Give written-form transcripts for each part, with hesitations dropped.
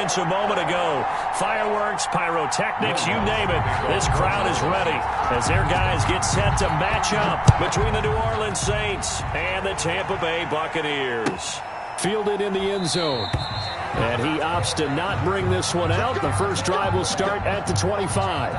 inch a moment ago. Fireworks, pyrotechnics, you name it. This crowd is ready as their guys get set to match up between the New Orleans Saints and the Tampa Bay Buccaneers. Fielded in the end zone. And he opts to not bring this one out. The first drive will start at the 25.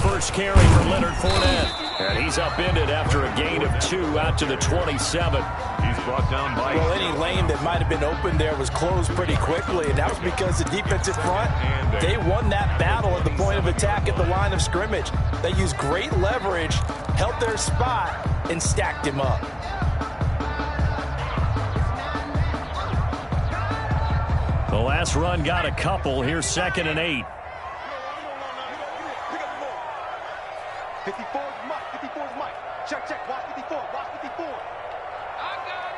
First carry for Leonard Fournette. And he's upended after a gain of 2 out to the 27. He's brought down by... Well, any lane that might have been open there was closed pretty quickly, and that was because the defensive front, they won that battle at the point of attack at the line of scrimmage. They used great leverage, held their spot, and stacked him up. The last run got a couple. Here's 2nd and 8. 54 is Mike. 54 is Mike. Check, check. Watch 54. Watch 54. I got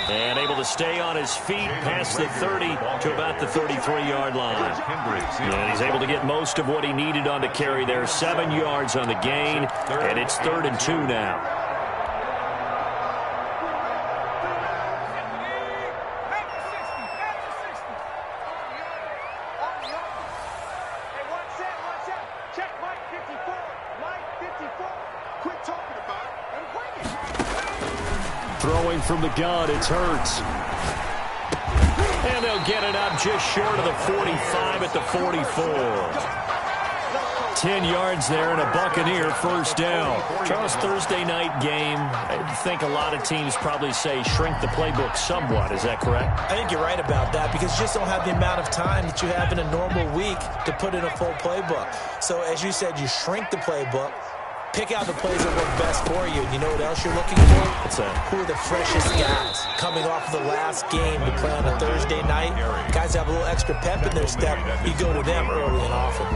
him. And able to stay on his feet past the 30 to about the 33-yard line. And he's able to get most of what he needed on the carry there. 7 yards on the gain. And it's 3rd and 2 now. Throwing from the gun, it's Hurts. And they'll get it up just short of the 45 at the 44. 10 yards there and a Buccaneer first down. Charles, Thursday night game, I think a lot of teams probably say shrink the playbook somewhat. Is that correct? I think you're right about that because you just don't have the amount of time that you have in a normal week to put in a full playbook. So as you said, you shrink the playbook. Pick out the plays that work best for you. You know what else you're looking for? What's that? Who are the freshest guys coming off of the last game to play on a Thursday night? Guys have a little extra pep in their step. You go to them early and often.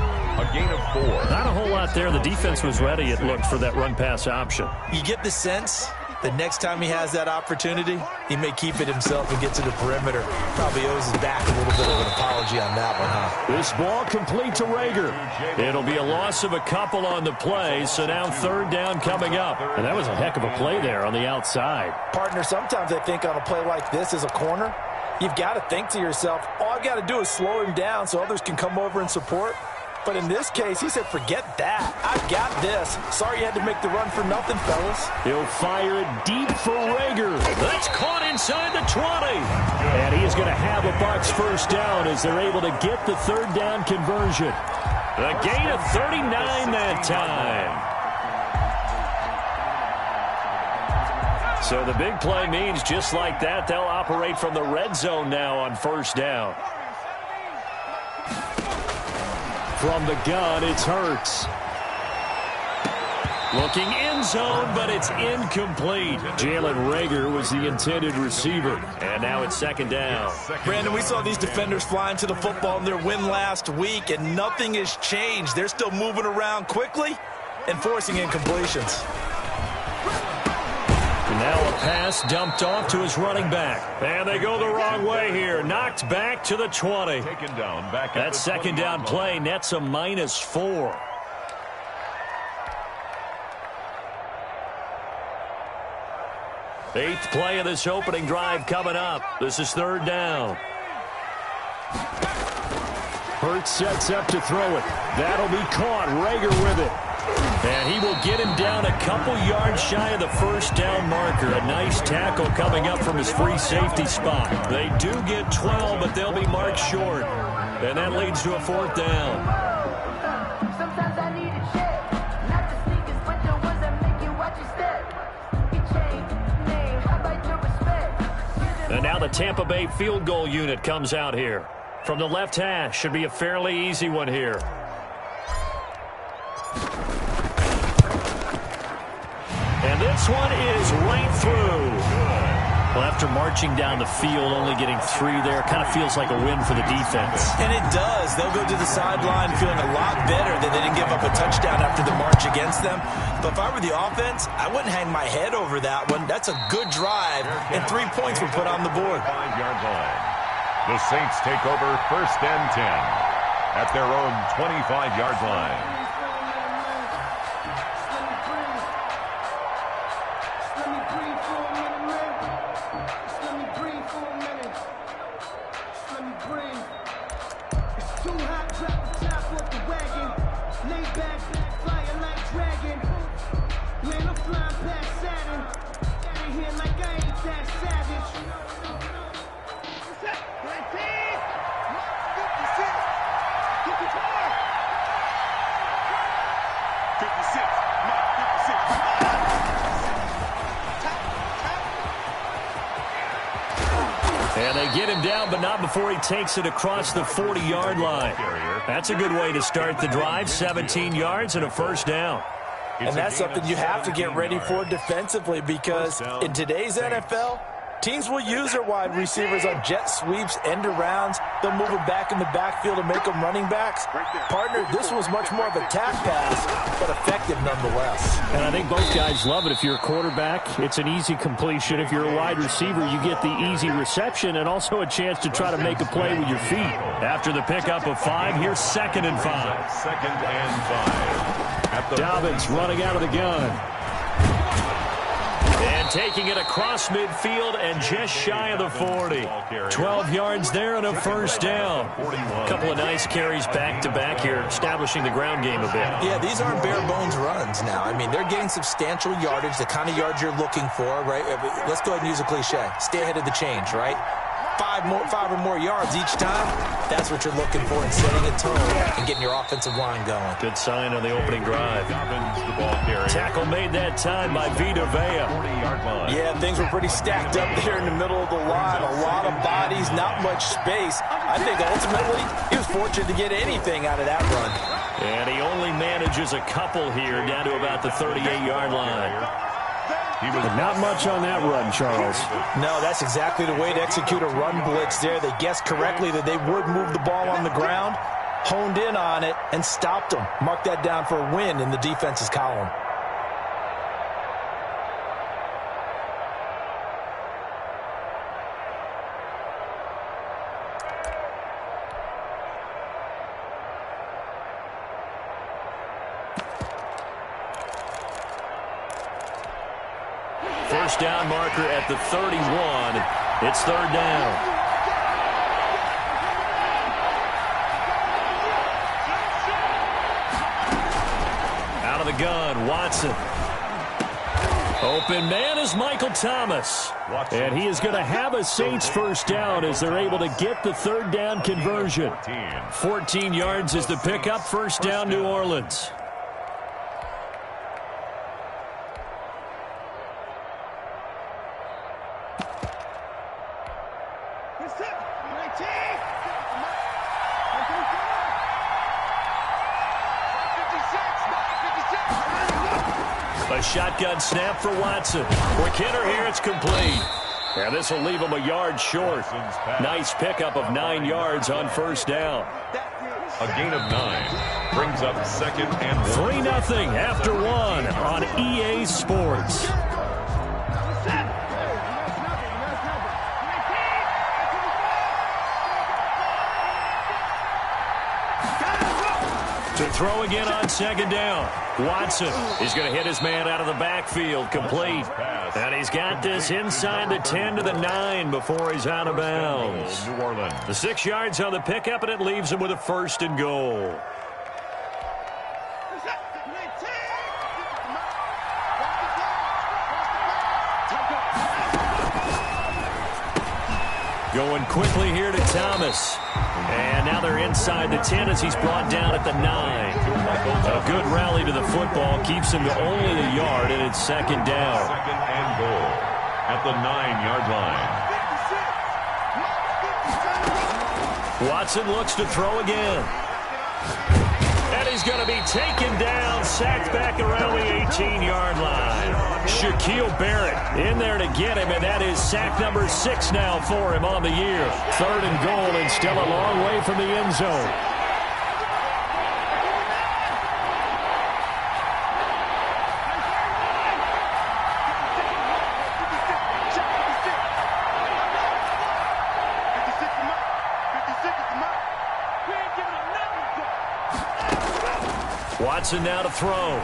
A gain of 4. Not a whole lot there. The defense was ready, it looked, for that run-pass option. You get the sense that next time he has that opportunity, he may keep it himself and get to the perimeter. Probably owes his back a little bit of an apology on that one, huh? This ball complete to Rager. It'll be a loss of a couple on the play, so now 3rd down coming up. And that was a heck of a play there on the outside. Partner, sometimes I think on a play like this as a corner, you've got to think to yourself, all I've got to do is slow him down so others can come over and support. But in this case, he said, forget that. I've got this. Sorry you had to make the run for nothing, fellas. He'll fire it deep for Rager. That's caught inside the 20. And he is going to have a Bucs first down as they're able to get the 3rd down conversion. A gain of 39 that time. So the big play means just like that, they'll operate from the red zone now on 1st down. From the gun, it's Hurts. Looking end zone, but it's incomplete. Jalen Rager was the intended receiver. And now it's 2nd down. Brandon, we saw these defenders flying to the football in their win last week, and nothing has changed. They're still moving around quickly and forcing incompletions. Now a pass dumped off to his running back. And they go the wrong way here. Knocked back to the 20. Taken down back. That 2nd down play nets a -4. Eighth play of this opening drive coming up. This is 3rd down. Hurts sets up to throw it. That'll be caught. Rager with it. And he will get him down a couple yards shy of the 1st down marker. A nice tackle coming up from his free safety spot. They do get 12, but they'll be marked short. And that leads to a 4th down. Sometimes I need a check. Not the sneakers, but the ones that make you watch your step. Your chain, name, how about your respect? And now the Tampa Bay field goal unit comes out here. From the left hash, should be a fairly easy one here. And this one is right through. Well, after marching down the field, only getting 3 there, kind of feels like a win for the defense. And it does. They'll go to the sideline feeling a lot better that they didn't give up a touchdown after the march against them. But if I were the offense, I wouldn't hang my head over that one. That's a good drive, and 3 points were put on the board. 5-yard line. The Saints take over 1st and 10 at their own 25-yard line. And they get him down, but not before he takes it across the 40-yard line. That's a good way to start the drive. 17 yards and a 1st down. And that's something you have to get ready for defensively, because in today's NFL, teams will use their wide receivers on jet sweeps, end arounds. They'll move them back in the backfield and make them running backs. Partner, this was much more of a tap pass, but effective nonetheless. And I think both guys love it. If you're a quarterback, it's an easy completion. If you're a wide receiver, you get the easy reception and also a chance to try to make a play with your feet. After the pickup of 5, here's 2nd and 5. 2nd and 5. Dobbins running out of the gun. And taking it across midfield and just shy of the 40. 12 yards there and a 1st down. A couple of nice carries back-to-back here, establishing the ground game a bit. Yeah, these aren't bare-bones runs now. I mean, they're getting substantial yardage, the kind of yards you're looking for, right? Let's go ahead and use a cliche. Stay ahead of the change, right? 5 or more yards each time, that's what you're looking for in setting a tone and getting your offensive line going. Good sign on the opening drive. Tackle made that time by Vita Vea. 40-yard line. Yeah, things were pretty stacked up there in the middle of the line. A lot of bodies, not much space. I think ultimately he was fortunate to get anything out of that run. And he only manages a couple here down to about the 38-yard line. Not much on that run, Charles. No, that's exactly the way to execute a run blitz there. They guessed correctly that they would move the ball on the ground, honed in on it, and stopped them. Mark that down for a win in the defense's column. First down marker at the 31. It's 3rd down. Out of the gun, Watson. Open man is Michael Thomas. And he is going to have a Saints 1st down as they're able to get the 3rd down conversion. 14 yards is the pickup. 1st down, New Orleans. A shotgun snap for Watson. Quick hitter here, it's complete. And this will leave him a yard short. Nice pickup of 9 yards on 1st down. A gain of 9 brings up 2nd and 1. 3-0 after 1 on EA Sports. To throw again on 2nd down. Watson is going to hit his man out of the backfield, complete. And he's got this inside the 10 to the 9 before he's out of bounds. New Orleans. The 6 yards on the pickup, and it leaves him with a 1st and goal. Going quickly here to Thomas. And now they're inside the 10 as he's brought down at the 9. A good rally to the football keeps him to only a yard, and it's 2nd down. 2nd and goal at the 9-yard line. Watson looks to throw again. And he's going to be taken down, sacked back around the 18-yard line. Shaquille Barrett in there to get him, and that is sack number 6 now for him on the year. 3rd and goal, and still a long way from the end zone. Watson now to throw.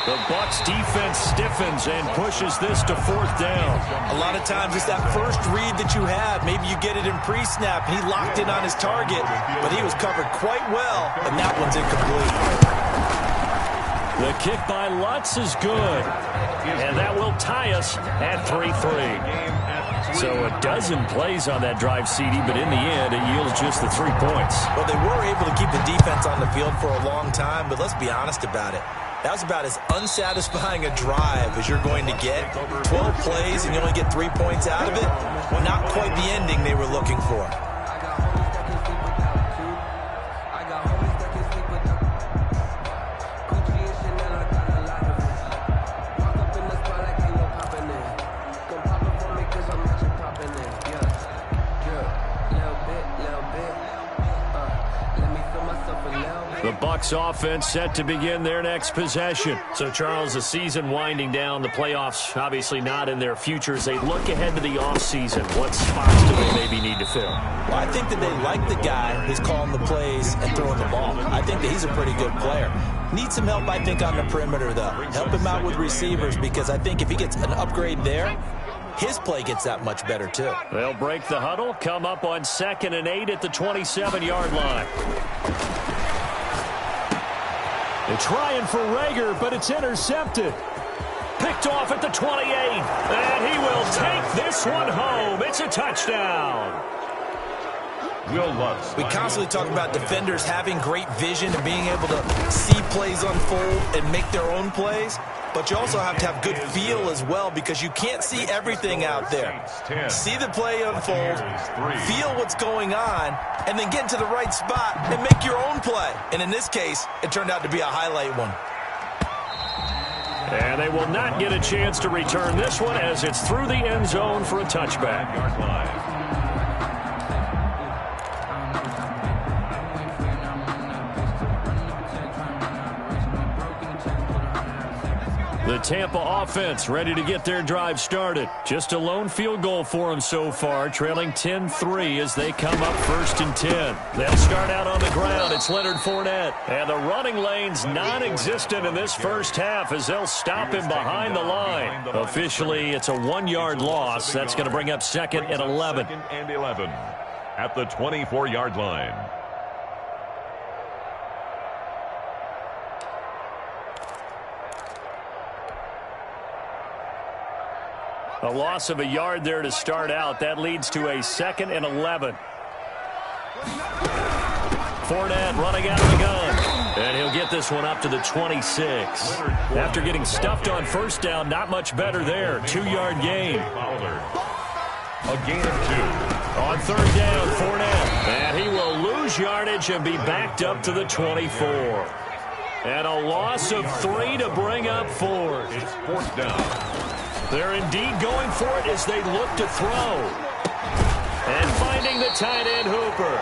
The Bucs defense stiffens and pushes this to 4th down. A lot of times it's that first read that you have. Maybe you get it in pre-snap. He locked in on his target, but he was covered quite well, and that one's incomplete. The kick by Lutz is good, and that will tie us at 3-3. So a dozen plays on that drive, CD, but in the end, it yields just the 3 points. Well, they were able to keep the defense on the field for a long time, but let's be honest about it. That was about as unsatisfying a drive as you're going to get. 12 plays and you only get 3 points out of it. Not quite the ending they were looking for. The Bucs offense set to begin their next possession. So, Charles, the season winding down, the playoffs obviously not in their futures. They look ahead to the offseason. What spots do they maybe need to fill? Well, I think that they like the guy who's calling the plays and throwing the ball. I think that he's a pretty good player. Needs some help, I think, on the perimeter, though. Help him out with receivers, because I think if he gets an upgrade there, his play gets that much better, too. They'll break the huddle, come up on 2nd and 8 at the 27-yard line. They're trying for Rager, but it's intercepted. Picked off at the 28, and he will take this one home. It's a touchdown. We constantly talk about defenders having great vision and being able to see plays unfold and make their own plays. But you also have to have good feel as well, because you can't see everything out there. See the play unfold, feel what's going on, and then get into the right spot and make your own play. And in this case, it turned out to be a highlight one. And they will not get a chance to return this one, as it's through the end zone for a touchback. The Tampa offense ready to get their drive started. Just a lone field goal for them so far, trailing 10-3 as they come up 1st and 10. They'll start out on the ground. It's Leonard Fournette. And the running lane's non-existent in this first half as they'll stop him behind the line. Officially, it's a 1-yard loss. That's going to bring up 2nd and 11. 2nd and 11 at the 24-yard line. A loss of a yard there to start out. That leads to a 2nd and 11. Fournette running out of the gun. And he'll get this one up to the 26. After getting stuffed on 1st down, not much better there. 2-yard gain. A gain of 2. On 3rd down, Fournette. And he will lose yardage and be backed up to the 24. And a loss of 3 to bring up 4. It's 4th down. They're indeed going for it as they look to throw. And finding the tight end, Hooper.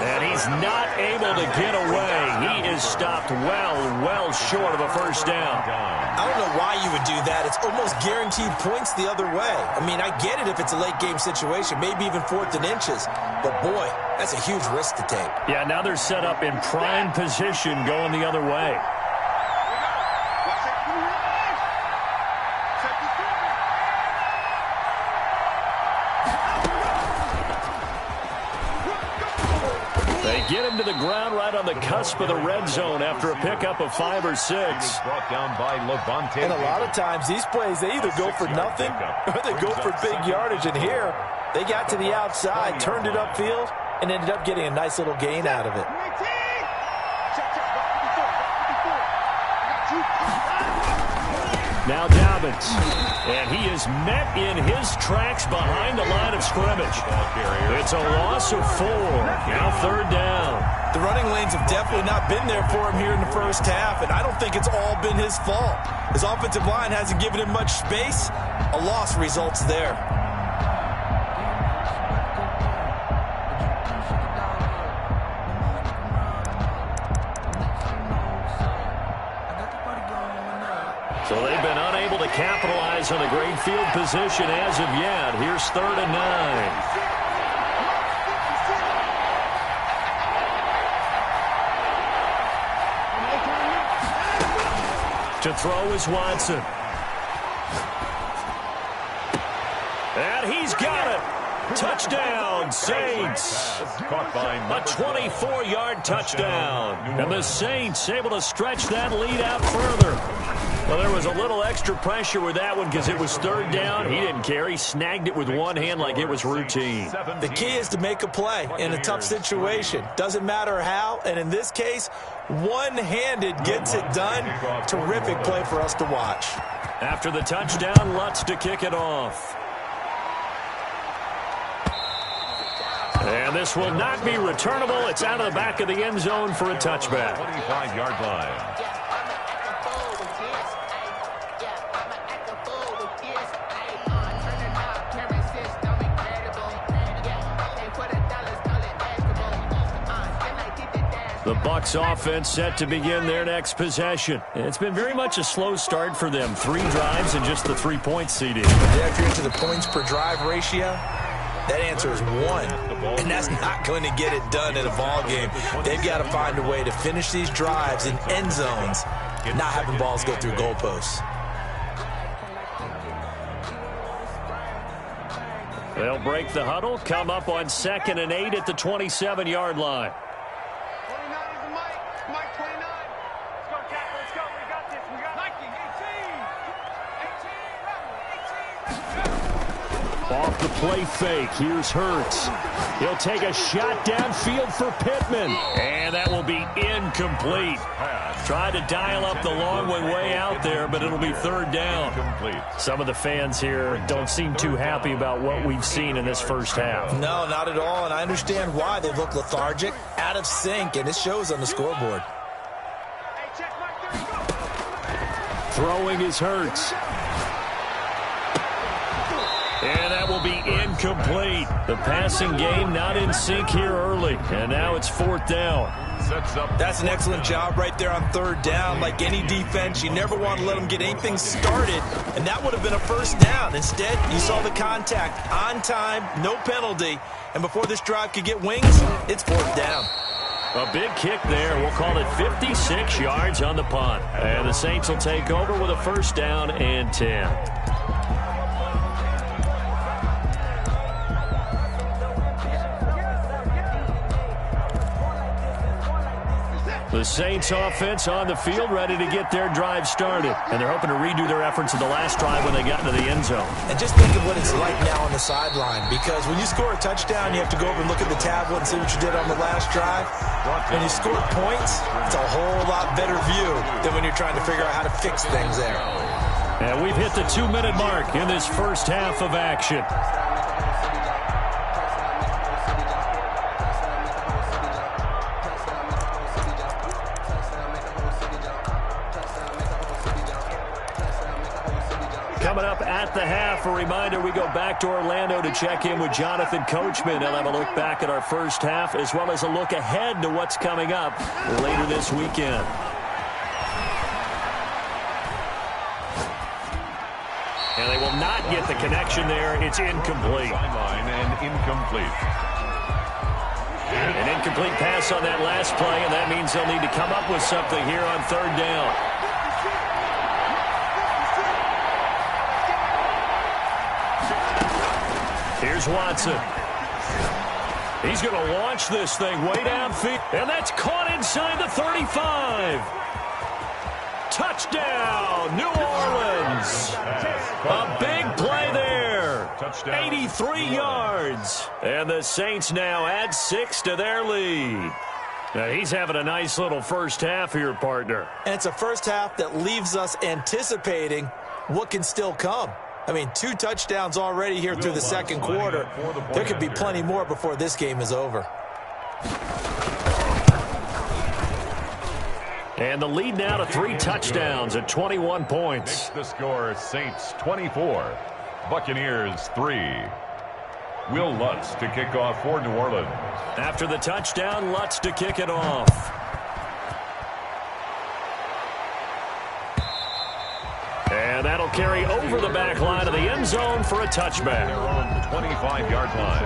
And he's not able to get away. He is stopped well short of a 1st down. I don't know why you would do that. It's almost guaranteed points the other way. I mean, I get it if it's a late game situation, maybe even 4th and inches. But boy, that's a huge risk to take. Yeah, now they're set up in prime position going the other way. Get him to the ground right on the cusp of the red zone after a pickup of 5 or 6. Brought down by Levante. And a lot of times these plays, they either go for nothing or they go for big yardage. And here, they got to the outside, turned it upfield, and ended up getting a nice little gain out of it. Now Dobbins. And he is met in his tracks behind the line of scrimmage. It's a loss of 4. Now third down. The running lanes have definitely not been there for him here in the first half, and I don't think it's all been his fault. His offensive line hasn't given him much space. A loss results there. So they've been unable to capitalize on a great field position as of yet. Here's 3rd and 9. To throw is Watson. And he's got it. Touchdown, Saints. A 24-yard touchdown. And the Saints able to stretch that lead out further. Well, there was a little extra pressure with that one because it was 3rd down. He didn't care. He snagged it with one hand like it was routine. The key is to make a play in a tough situation. Doesn't matter how, and in this case, one-handed gets it done. Terrific play for us to watch. After the touchdown, Lutz to kick it off. And this will not be returnable. It's out of the back of the end zone for a touchback. 25-yard line. The Bucs offense set to begin their next possession. It's been very much a slow start for them. 3 drives and just the 3-point CD. Yeah, if you're into the points per drive ratio, that answer is 1. And that's not going to get it done in a ball game. They've got to find a way to finish these drives in end zones, not having balls go through goalposts. They'll break the huddle, come up on 2nd and 8 at the 27-yard line. Off the play fake, here's Hurts. He'll take a shot downfield for Pittman. And that will be incomplete. Tried to dial up the long one way out there, but it'll be 3rd down. Some of the fans here don't seem too happy about what we've seen in this first half. No, not at all, and I understand why. They look lethargic, out of sync, and it shows on the scoreboard. Throwing is Hurts. And that will be incomplete. The passing game not in sync here early. And now it's 4th down. That's an excellent job right there on 3rd down. Like any defense, you never want to let them get anything started. And that would have been a 1st down. Instead, you saw the contact on time, no penalty. And before this drive could get wings, it's 4th down. A big kick there. We'll call it 56 yards on the punt. And the Saints will take over with a 1st down and 10. The Saints offense on the field, ready to get their drive started. And they're hoping to redo their efforts in the last drive when they got into the end zone. And just think of what it's like now on the sideline, because when you score a touchdown, you have to go over and look at the tablet and see what you did on the last drive. When you score points, it's a whole lot better view than when you're trying to figure out how to fix things there. And we've hit the 2-minute mark in this first half of action. Coming up at the half, a reminder, we go back to Orlando to check in with Jonathan Coachman. He'll have a look back at our first half as well as a look ahead to what's coming up later this weekend. And they will not get the connection there. It's incomplete. Sideline and incomplete. An incomplete pass on that last play, and that means they'll need to come up with something here on 3rd down. Here's Watson. He's going to launch this thing way downfield. And that's caught inside the 35. Touchdown, New Orleans. A big play there. 83 yards. And the Saints now add 6 to their lead. Now he's having a nice little first half here, partner. And it's a first half that leaves us anticipating what can still come. I mean, 2 touchdowns already here through the second quarter. There could be plenty more before this game is over. And the lead now to 3 touchdowns at 21 points. Makes the score Saints 24, Buccaneers 3. Will Lutz to kick off for New Orleans. After the touchdown, Lutz to kick it off. And that'll carry over the back line of the end zone for a touchback. Their own 25-yard line.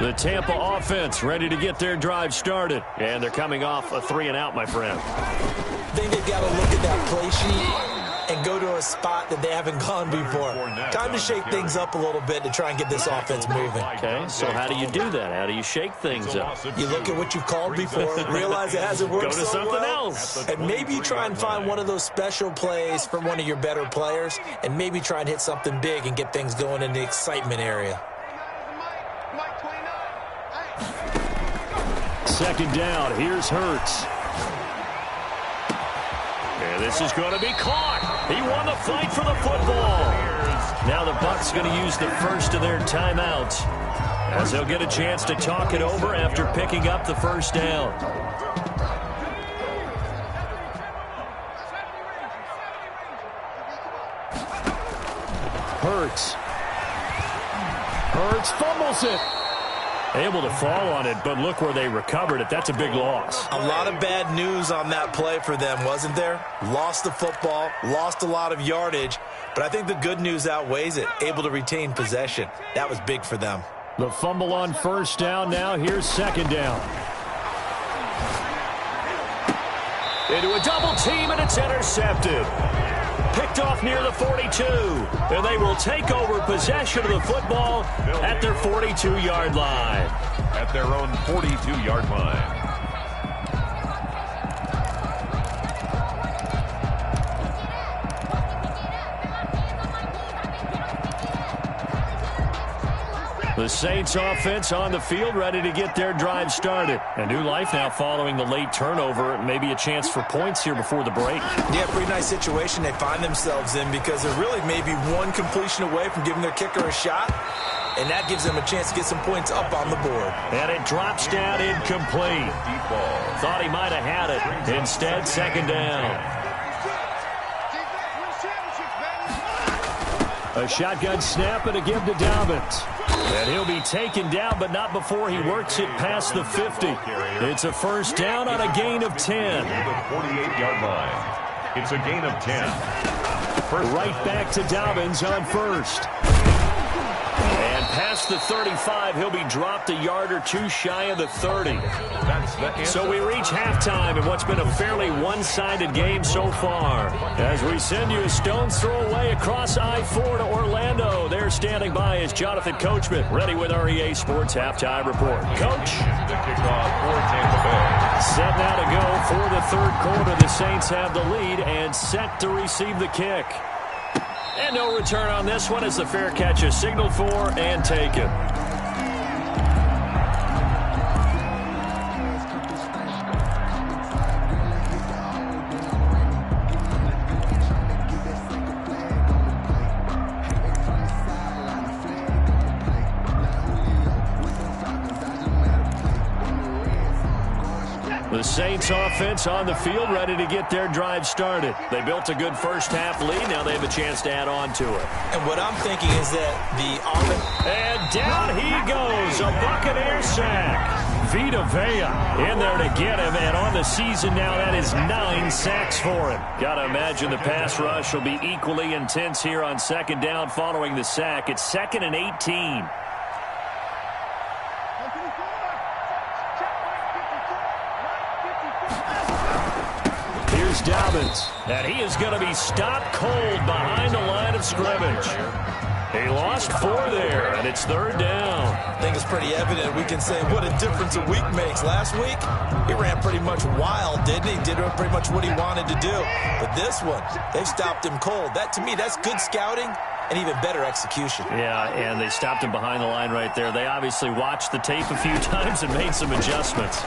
The Tampa offense ready to get their drive started. And they're coming off a 3-and-out, my friend. I think they've got to look at that play sheet and go to a spot that they haven't gone before. Time to shake things up a little bit to try and get this offense moving. Okay, so how do you do that? How do you shake things up? You look at what you've called before, realize it hasn't worked Go to so something well, else. and maybe you try and find one of those special plays from one of your better players, and maybe try and hit something big and get things going in the excitement area. Second down, here's Hurts. And this is going to be caught. He won the fight for the football. Now the Bucs going to use the first of their timeouts, as they'll get a chance to talk it over after picking up the first down. Hurts fumbles it. Able to fall on it, but look where they recovered it. That's a big loss. A lot of bad news on that play for them, wasn't there? Lost the football, lost a lot of yardage, but I think the good news outweighs it. Able to retain possession. That was big for them. The fumble on first down now. Here's second down. Into a double team, and it's intercepted. Picked off near the 42, and they will take over possession of the football at their 42-yard line. At their own 42-yard line. The Saints offense on the field, ready to get their drive started. A new life now following the late turnover. Maybe a chance for points here before the break. Yeah, pretty nice situation they find themselves in, because they're really maybe one completion away from giving their kicker a shot, and that gives them a chance to get some points up on the board. And it drops down incomplete. Thought he might have had it. Instead, second down. A shotgun snap and a give to Dobbins. And he'll be taken down, but not before he works it past the 50. It's a first down on a gain of 10. The 48-yard line. It's a gain of 10. Right back to Dobbins on first. And past the 35, he'll be dropped a yard or two shy of the 30. So we reach halftime in what's been a fairly one-sided game so far. As we send you a stone's throw away across I-4 to Orlando. There standing by is Jonathan Coachman, ready with our EA Sports Halftime Report. Coach? The kickoff for Tampa Bay. Set now to go for the third quarter. The Saints have the lead and set to receive the kick. And no return on this one as the fair catch is signaled for and taken. The Saints offense on the field, ready to get their drive started. They built a good first half lead. Now they have a chance to add on to it. And what I'm thinking is that the offense... And down he goes, a Buccaneer sack. Vita Vea in there to get him, and on the season now, that is 9 sacks for him. Got to imagine the pass rush will be equally intense here on second down following the sack. It's 2nd and 18. Here's Dobbins, and he is going to be stopped cold behind the line of scrimmage. He lost 4 there, and it's third down. I think it's pretty evident. We can say what a difference a week makes. Last week, he ran pretty much wild, didn't he? Did pretty much what he wanted to do. But this one, they've stopped him cold. That, to me, that's good scouting and even better execution. Yeah, and they stopped him behind the line right there. They obviously watched the tape a few times and made some adjustments.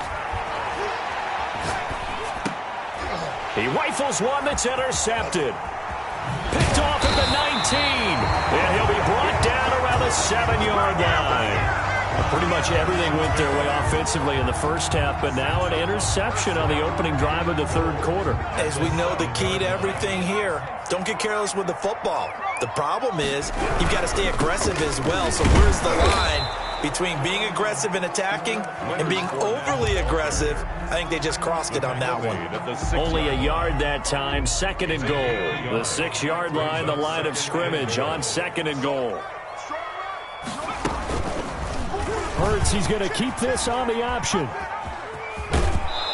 He rifles one that's intercepted. Picked off at the 19. And he'll be brought down around the 7-yard line. Pretty much everything went their way offensively in the first half, but now an interception on the opening drive of the third quarter. As we know, the key to everything here, don't get careless with the football. The problem is you've got to stay aggressive as well. So where's the line between being aggressive and attacking and being overly aggressive? I think they just crossed it on that one. Only a yard that time, 2nd and goal. The 6-yard line, the line of scrimmage on 2nd and goal. Hurts, he's going to keep this on the option.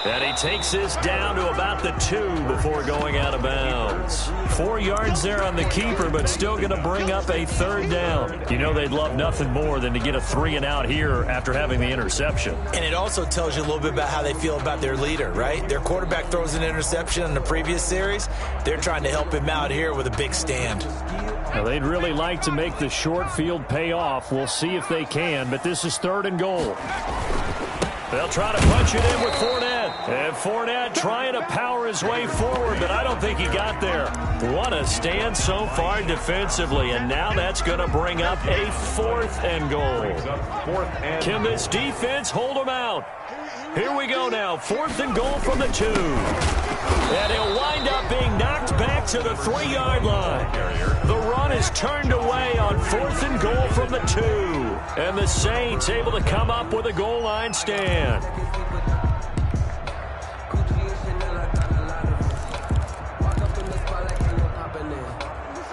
And he takes this down to about the 2 before going out of bounds. 4 yards there on the keeper, but still going to bring up a 3rd down. You know they'd love nothing more than to get a 3-and-out here after having the interception. And it also tells you a little bit about how they feel about their leader, right? Their quarterback throws an interception in the previous series. They're trying to help him out here with a big stand. Now, they'd really like to make the short field pay off. We'll see if they can, but this is 3rd and goal. They'll try to punch it in with Fournette. And Fournette trying to power his way forward, but I don't think he got there. What a stand so far defensively, and now that's going to bring up a 4th and goal. Can this defense hold them out? Here we go now, 4th and goal from the 2. And he'll wind up being knocked back to the 3-yard line. The run is turned away on 4th and goal from the 2. And the Saints able to come up with a goal line stand.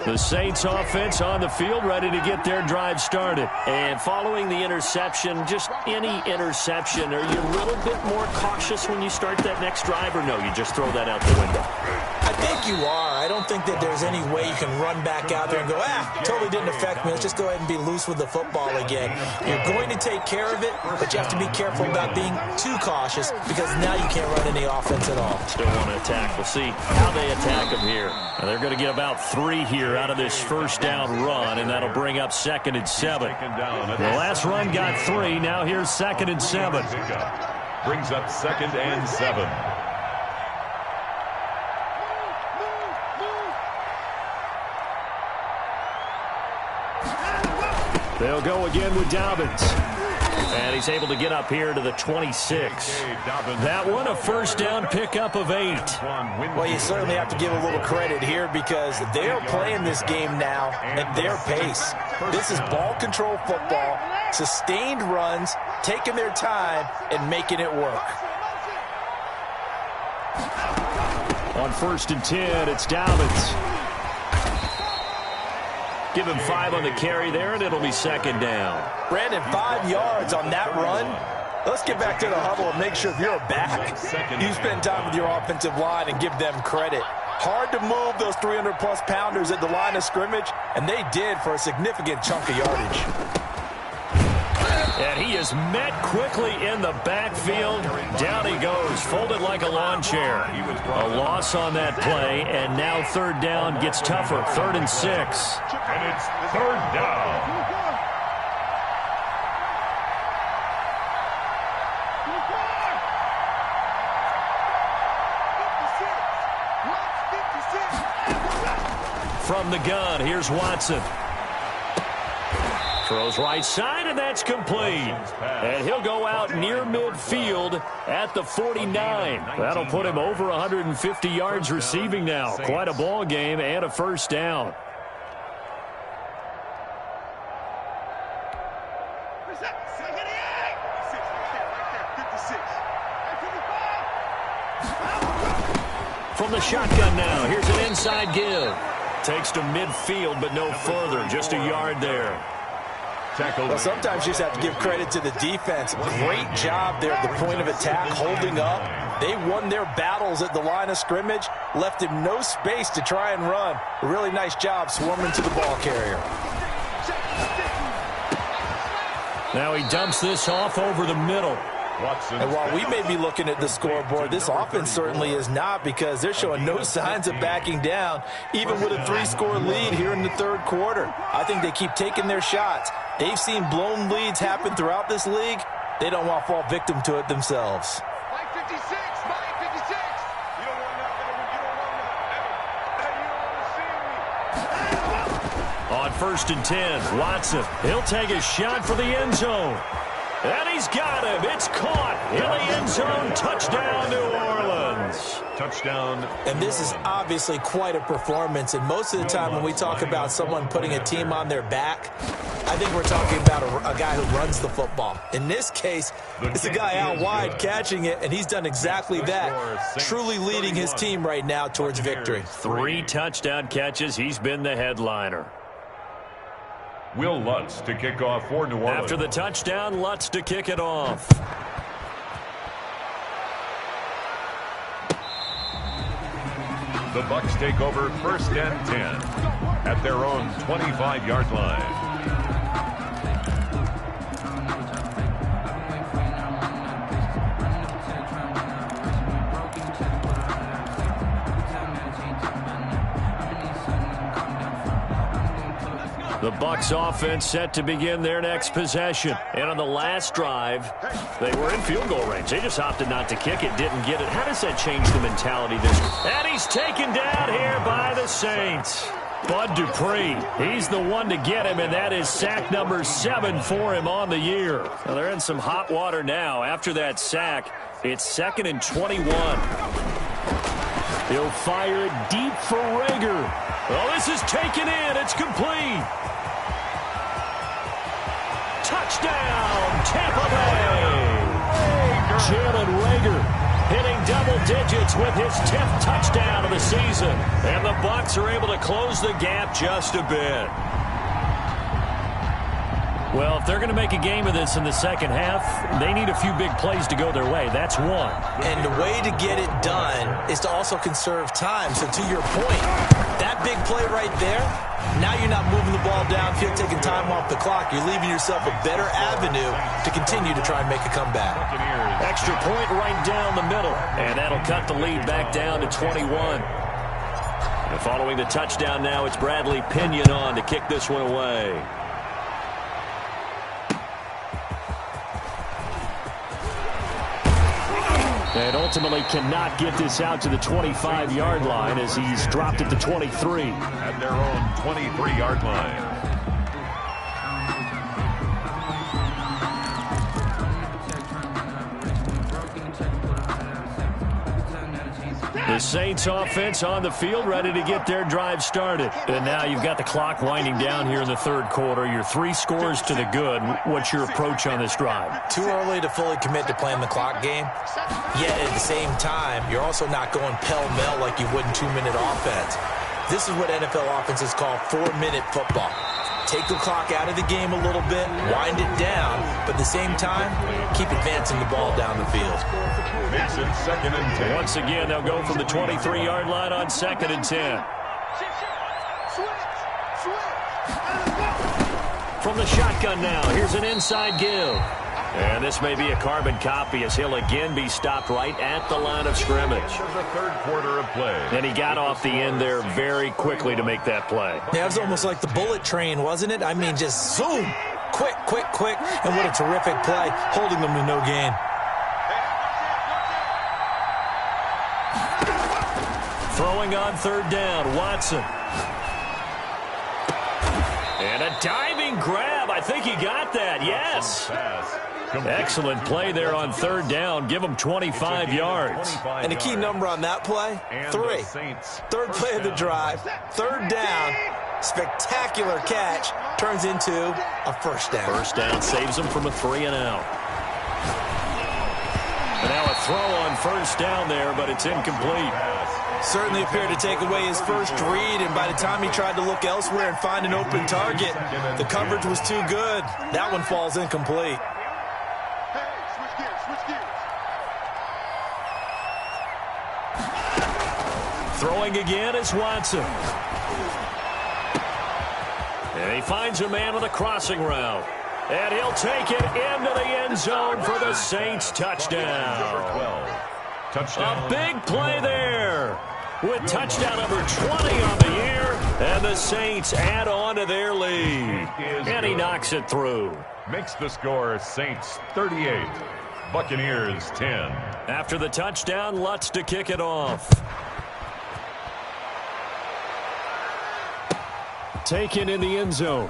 The Saints offense on the field, ready to get their drive started. And following the interception, just any interception, are you a little bit more cautious when you start that next drive, or no, you just throw that out the window? I think you are. I don't think that there's any way you can run back out there and go, totally didn't affect me. Let's just go ahead and be loose with the football again. You're going to take care of it, but you have to be careful about being too cautious because now you can't run any offense at all. Still want to attack. We'll see how they attack them here. And they're going to get about 3 here out of this 1st down run, and that'll bring up 2nd and 7. The last run got 3. Now here's 2nd and 7. Brings up 2nd and 7. They'll go again with Dobbins. And he's able to get up here to the 26. That one, a 1st down pickup of 8. Well, you certainly have to give a little credit here because they're playing this game now at their pace. This is ball control football, sustained runs, taking their time, and making it work. On 1st and 10, it's Dobbins. Give him 5 on the carry there, and it'll be 2nd down. Brandon, 5 yards on that run. Let's get back to the huddle and make sure if you're a back, you spend time with your offensive line and give them credit. Hard to move those 300-plus pounders at the line of scrimmage, and they did for a significant chunk of yardage. And he is met quickly in the backfield. Down he goes, folded like a lawn chair. A loss on that play, and now 3rd down gets tougher. 3rd and 6. And it's 3rd down. From the gun, here's Watson. Throws right side, and that's complete. And he'll go out near midfield at the 49. That'll put him over 150 yards receiving now. Quite a ball game and a 1st down. From the shotgun now, here's an inside give. Takes to midfield, but no further. Just a yard there. Well, sometimes you just have to give credit to the defense. Great job there at the point of attack, holding up. They won their battles at the line of scrimmage, left him no space to try and run. A really nice job swarming to the ball carrier. Now he dumps this off over the middle. And while we may be looking at the scoreboard, this offense certainly is not because they're showing no signs of backing down, even with a 3-score lead here in the 3rd quarter. I think they keep taking their shots. They've seen blown leads happen throughout this league. They don't want to fall victim to it themselves. On 1st and 10, Watson. He'll take a shot for the end zone. And he's got him. It's caught in the end zone. Touchdown, New Orleans. Touchdown. And this is obviously quite a performance. And most of the time when we talk about someone putting a team on their back, I think we're talking about a guy who runs the football. In this case, it's a guy out wide catching it, and he's done exactly that, truly leading his team right now towards victory. 3 touchdown catches. He's been the headliner. Will Lutz to kick off for New Orleans. After the touchdown, Lutz to kick it off. The Bucs take over 1st and 10 at their own 25-yard line. The Bucs offense set to begin their next possession. And on the last drive, they were in field goal range. They just opted not to kick it, didn't get it. How does that change the mentality this? And he's taken down here by the Saints. Bud Dupree, he's the one to get him, and that is sack number 7 for him on the year. Well, they're in some hot water now. After that sack, it's 2nd and 21. He'll fire it deep for Rager. Well, this is taken in. It's complete. Touchdown, Tampa Bay! Jalen Rager hitting double digits with his 10th touchdown of the season. And the Bucs are able to close the gap just a bit. Well, if they're going to make a game of this in the second half, they need a few big plays to go their way. That's one. And the way to get it done is to also conserve time. So to your point, that big play right there, now you're not moving the ball downfield, taking time off the clock. You're leaving yourself a better avenue to continue to try and make a comeback. Extra point right down the middle. And that'll cut the lead back down to 21. And following the touchdown now, it's Bradley Pinion on to kick this one away. And ultimately cannot get this out to the 25-yard line as he's dropped it to 23. At their own 23-yard line. The Saints offense on the field, ready to get their drive started. And now you've got the clock winding down here in the third quarter. You're 3 scores to the good. What's your approach on this drive? Too early to fully commit to playing the clock game. Yet at the same time, you're also not going pell-mell like you would in 2-minute offense. This is what NFL offenses call 4-minute football. Take the clock out of the game a little bit, wind it down, but at the same time, keep advancing the ball down the field. Makes it 2nd and 10. Once again, they'll go from the 23-yard line on 2nd and 10. From the shotgun now, here's an inside give. And this may be a carbon copy as he'll again be stopped right at the line of scrimmage. The third quarter of play. And he got off the end there very quickly to make that play. Yeah, it was almost like the bullet train, wasn't it? I mean, just zoom. Quick, quick, quick. And what a terrific play, holding them to no gain. Throwing on 3rd down, Watson. And a diving grab. I think he got that, yes. Excellent play there on 3rd down. Give him 25 yards. And the key number on that play, 3. Third play of the drive, 3rd down, spectacular catch, turns into a 1st down. 1st down saves him from a 3-and-out. And now a throw on 1st down there, but it's incomplete. Certainly appeared to take away his first read, and by the time he tried to look elsewhere and find an open target, the coverage was too good. That one falls incomplete. Throwing again is Watson. And he finds a man with a crossing route. And he'll take it into the end zone for the Saints touchdown. A big play there with touchdown number 20 on the year. And the Saints add on to their lead. And he knocks it through. Makes the score Saints 38, Buccaneers 10. After the touchdown, Lutz to kick it off. taken in the end zone.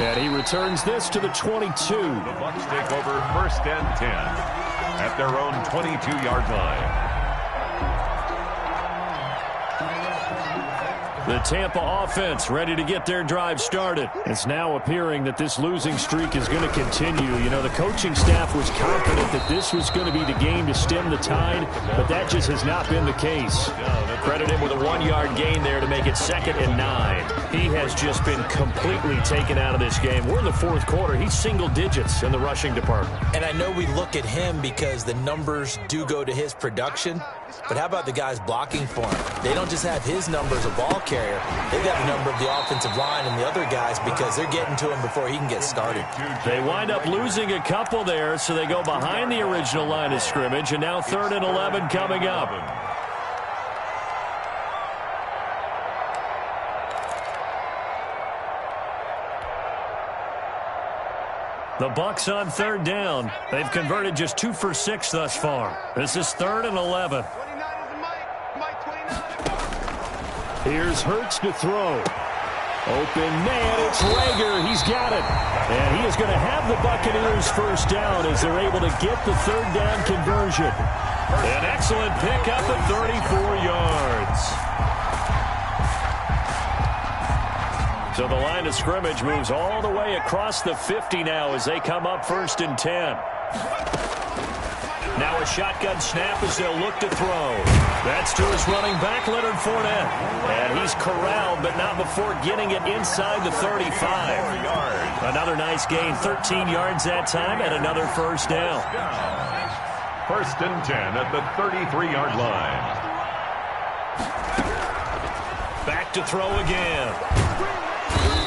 And he returns this to the 22. The Bucs take over 1st and 10 at their own 22-yard line. The Tampa offense ready to get their drive started. It's now appearing that this losing streak is going to continue. You know, the coaching staff was confident that this was going to be the game to stem the tide, but that just has not been the case. Credit him with a 1-yard gain there to make it 2nd and 9. He has just been completely taken out of this game. We're in the 4th quarter. He's single digits in the rushing department. And I know we look at him because the numbers do go to his production, but how about the guys blocking for him? They don't just have his number as a ball carrier. They've got the number of the offensive line and the other guys because they're getting to him before he can get started. They wind up losing a couple there, so they go behind the original line of scrimmage, and now 3rd and 11 coming up. The Bucs on 3rd down. They've converted just 2 for 6 thus far. This is 3rd and 11. Here's Hurts to throw. Open man, it's Rager. He's got it. And he is going to have the Buccaneers 1st down as they're able to get the 3rd down conversion. An excellent pickup at 34 yards. So the line of scrimmage moves all the way across the 50 now as they come up 1st and 10. Now a shotgun snap as they'll look to throw. That's to his running back, Leonard Fournette. And he's corralled, but not before getting it inside the 35. Another nice gain, 13 yards that time, and another 1st down. 1st and 10 at the 33-yard line. Back to throw again.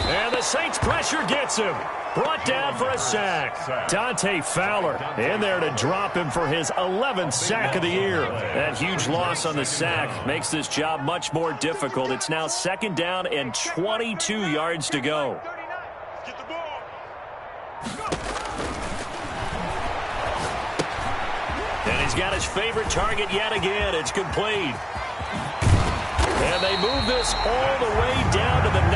And the Saints pressure gets him. Brought down for a sack. Dante Fowler in there to drop him for his 11th sack of the year. That huge loss on the sack makes this job much more difficult. It's now 2nd down and 22 yards to go. And he's got his favorite target yet again. It's complete. And they move this all the way down to the 9.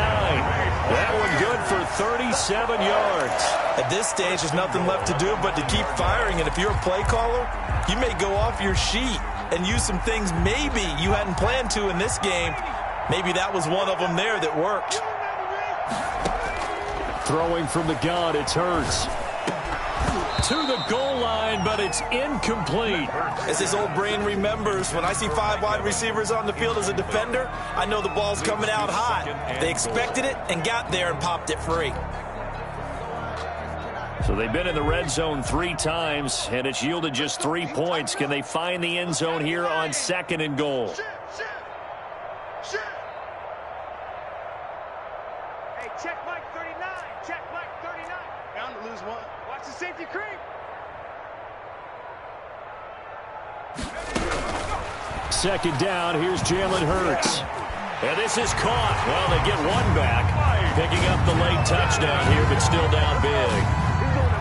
That one good for 37 yards. At this stage, there's nothing left to do but to keep firing. And if you're a play caller, you may go off your sheet and use some things maybe you hadn't planned to in this game. Maybe that was one of them there that worked. Throwing from the gun, it's Hurts. To the goal line, but it's incomplete. As his old brain remembers, when I see 5 wide receivers on the field as a defender, I know the ball's coming out hot. They expected it and got there and popped it free. So they've been in the red zone 3 times, and it's yielded just 3 points. Can they find the end zone here on 2nd and goal? Hey, check Mike 39. Check Mike 39. Bound to lose one. Watch the safety creep. Second down, here's Jalen Hurts. And this is caught. Well, they get one back, picking up the late touchdown here, but still down big.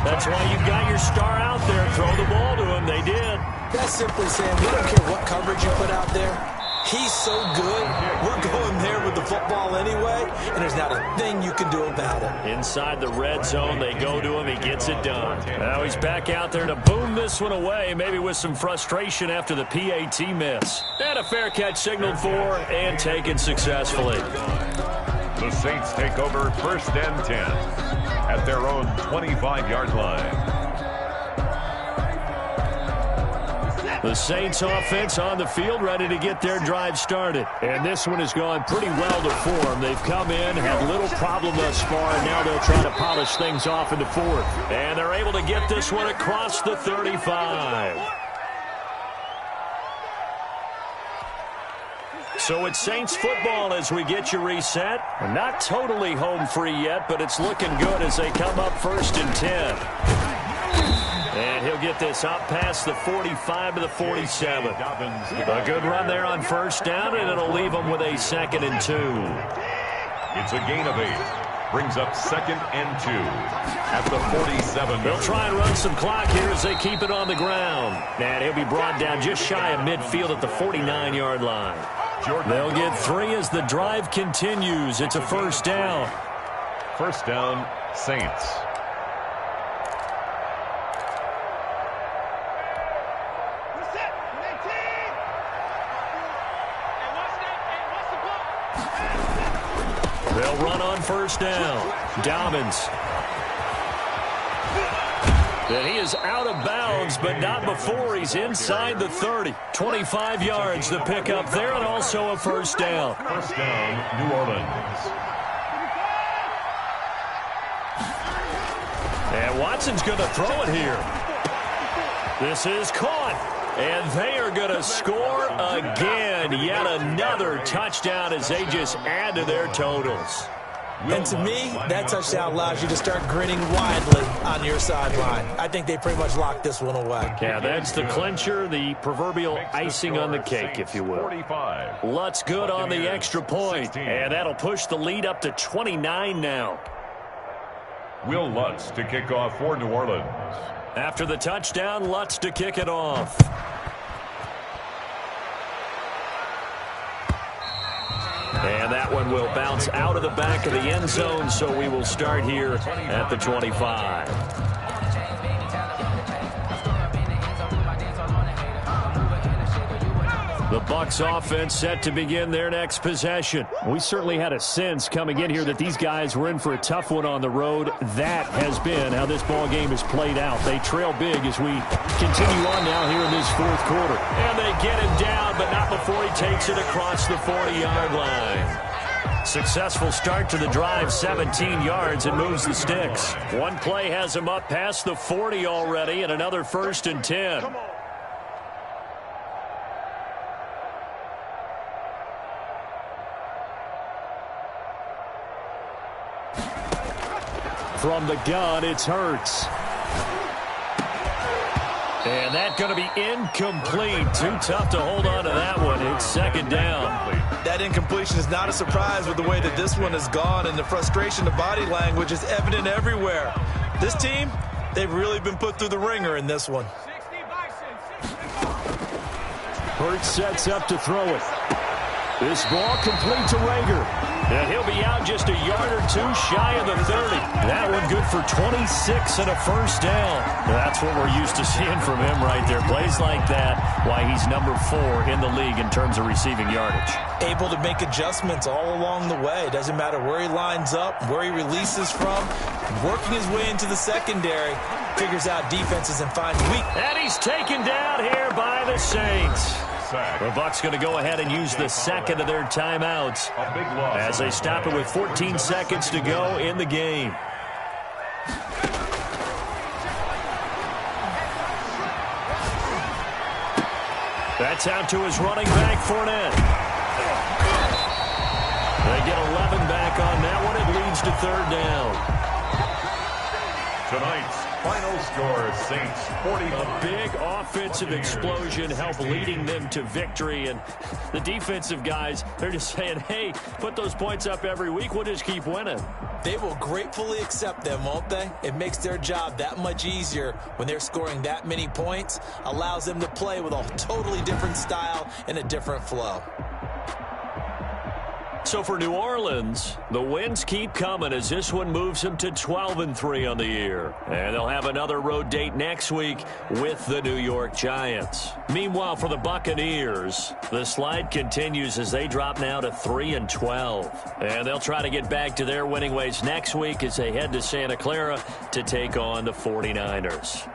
That's why you've got your star out there. Throw the ball to him. They did. That's simply saying we don't care what coverage you put out there. He's so good. We're going there with the football anyway, and there's not a thing you can do about it. Inside the red zone, they go to him. He gets it done. Now he's back out there to boom this one away, maybe with some frustration after the PAT miss. And a fair catch signaled for and taken successfully. The Saints take over 1st and 10 at their own 25-yard line. The Saints offense on the field ready to get their drive started. And this one has gone pretty well to form. They've come in, had little problem thus far, and now they'll try to polish things off into 4th. And they're able to get this one across the 35. So it's Saints football as we get you reset. Not totally home free yet, but it's looking good as they come up 1st and 10. And he'll get this up past the 45 to the 47. A good run there on 1st down, and it'll leave them with a 2nd and 2. It's a gain of 8. Brings up 2nd and 2 at the 47. They'll try and run some clock here as they keep it on the ground. And he'll be brought down just shy of midfield at the 49-yard line. They'll get 3 as the drive continues. It's a first down. First down, Saints. They'll run on first down. Dobbins. And he is out of bounds, but not before he's inside the 30. 25 yards the pickup there, and also a first down. First down, New Orleans. And Watson's going to throw it here. This is caught. And they are going to score again. Yet another touchdown as they just add to their totals. And to me, that touchdown allows you to start grinning widely on your sideline. I think they pretty much locked this one away. Yeah, that's the clincher, the proverbial icing on the cake, if you will. Lutz good on the extra point, and that'll push the lead up to 29 now. Will Lutz to kick off for New Orleans. After the touchdown, Lutz to kick it off. And that one will bounce out of the back of the end zone, so we will start here at the 25. The Bucs offense set to begin their next possession. We certainly had a sense coming in here that these guys were in for a tough one on the road. That has been how this ball game has played out. They trail big as we continue on now here in this fourth quarter. And they get him down, but not before he takes it across the 40-yard line. Successful start to the drive, 17 yards, and moves the sticks. One play has him up past the 40 already, and another 1st and 10. From the gun, it's Hurts. And that's going to be incomplete. Too tough to hold on to that one. It's 2nd down. That incompletion is not a surprise with the way that this one has gone, and the frustration, the body language is evident everywhere. This team, they've really been put through the ringer in this one. Hurts sets up to throw it. This ball complete to Rager. And he'll be out just a yard or two shy of the 30. That one good for 26 and a first down. That's what we're used to seeing from him right there. Plays like that, why he's number 4 in the league in terms of receiving yardage. Able to make adjustments all along the way. Doesn't matter where he lines up, where he releases from. Working his way into the secondary. Figures out defenses and finds weak. And he's taken down here by the Saints. The Bucs going to go ahead and use the second of their timeouts as they stop it with 14 seconds to go in the game. That's out to his running back, Fournette. They get 11 back on that one. It leads to 3rd down. Tonight's final score, Saints 40. A big offensive explosion helped leading them to victory. And the defensive guys, they're just saying, hey, put those points up every week. We'll just keep winning. They will gratefully accept them, won't they? It makes their job that much easier when they're scoring that many points. Allows them to play with a totally different style and a different flow. So for New Orleans, the wins keep coming as this one moves them to 12-3 on the year. And they'll have another road date next week with the New York Giants. Meanwhile, for the Buccaneers, the slide continues as they drop now to 3-12. And they'll try to get back to their winning ways next week as they head to Santa Clara to take on the 49ers.